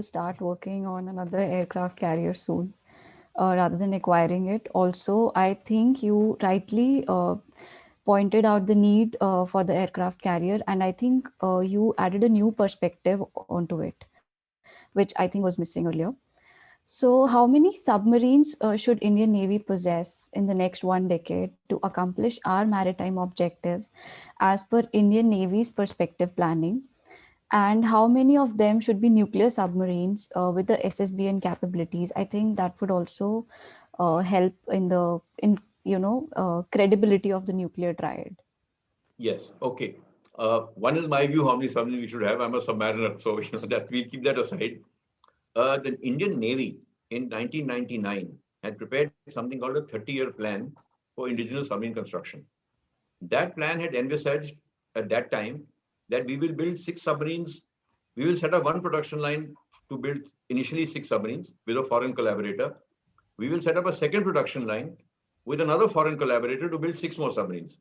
start working on another aircraft carrier soon, rather than acquiring it. Also, I think you rightly pointed out the need for the aircraft carrier, and I think you added a new perspective onto it, which I think was missing earlier. So, how many submarines should Indian Navy possess in the next 1 decade to accomplish our maritime objectives as per Indian Navy's perspective planning? And how many of them should be nuclear submarines with the SSBN capabilities? I think that would also help in the credibility of the nuclear triad. Yes. Okay. One is my view how many submarines we should have. I'm a submariner, so that we'll keep that aside. The Indian Navy in 1999 had prepared something called a 30-year plan for indigenous submarine construction. That plan had envisaged at that time that we will build 6 submarines. We will set up one production line to build initially 6 submarines with a foreign collaborator. We will set up a second production line with another foreign collaborator to build 6 more submarines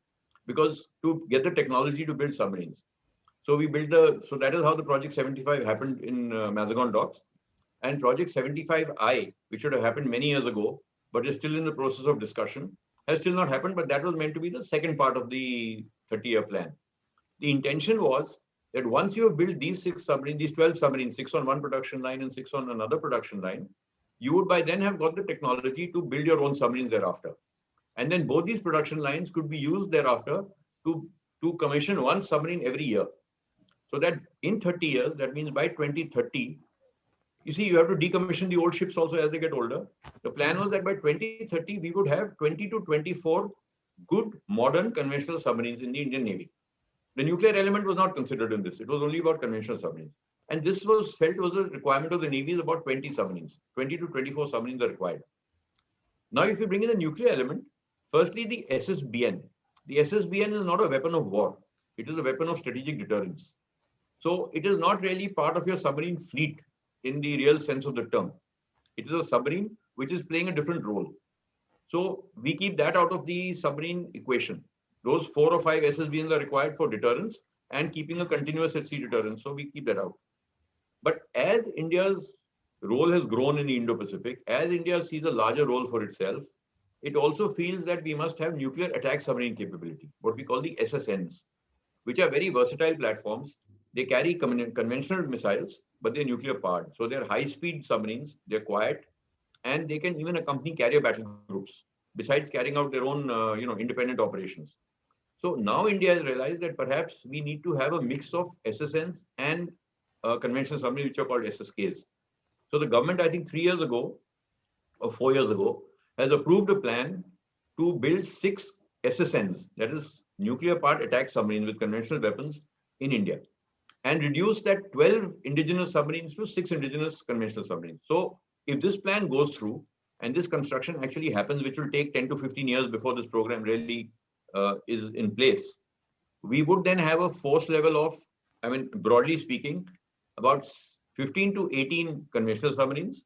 because to get the technology to build submarines. So that is how the Project 75 happened in Mazagon Docks. And Project 75I, which should have happened many years ago, but is still in the process of discussion, has still not happened, but that was meant to be the second part of the 30-year plan. The intention was that once you have built these 6 submarines, these 12 submarines, 6 on one production line and 6 on another production line, you would by then have got the technology to build your own submarines thereafter. And then both these production lines could be used thereafter to commission one submarine every year. So that in 30 years, that means by 2030, you see, you have to decommission the old ships also as they get older. The plan was that by 2030, we would have 20 to 24 good modern conventional submarines in the Indian Navy. The nuclear element was not considered in this. It was only about conventional submarines. And this was felt was a requirement of the Navy is about 20 submarines. 20 to 24 submarines are required. Now, if you bring in the nuclear element, firstly, the SSBN. The SSBN is not a weapon of war. It is a weapon of strategic deterrence. So it is not really part of your submarine fleet in the real sense of the term. It is a submarine which is playing a different role. So we keep that out of the submarine equation. Those 4 or 5 SSBNs are required for deterrence and keeping a continuous at sea deterrence. So we keep that out. But as India's role has grown in the Indo-Pacific, as India sees a larger role for itself, it also feels that we must have nuclear attack submarine capability, what we call the SSNs, which are very versatile platforms. They carry conventional missiles, but they're nuclear powered. So they're high-speed submarines, they're quiet, and they can even accompany carrier battle groups, besides carrying out their own independent operations. So now India has realized that perhaps we need to have a mix of SSNs and conventional submarines, which are called SSKs. So the government, I think 3 years ago or 4 years ago, has approved a plan to build 6 SSNs, that is nuclear powered attack submarines with conventional weapons in India, and reduce that 12 indigenous submarines to 6 indigenous conventional submarines. So if this plan goes through and this construction actually happens, which will take 10 to 15 years before this program really is in place, we would then have a force level of, I mean, broadly speaking, about 15 to 18 conventional submarines,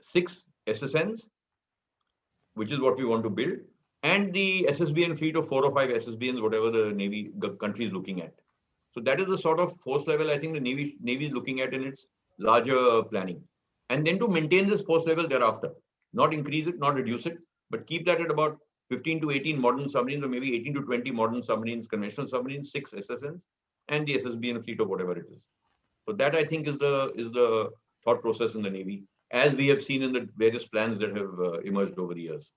6 SSNs, which is what we want to build, and the SSBN fleet of 4 or 5 SSBNs, whatever the Navy country is looking at. So that is the sort of force level I think the Navy is looking at in its larger planning. And then to maintain this force level thereafter, not increase it, not reduce it, but keep that at about 15 to 18 modern submarines, or maybe 18 to 20 modern submarines, conventional submarines, 6 SSNs, and the SSBN fleet of whatever it is. So that I think is the thought process in the Navy, as we have seen in the various plans that have emerged over the years.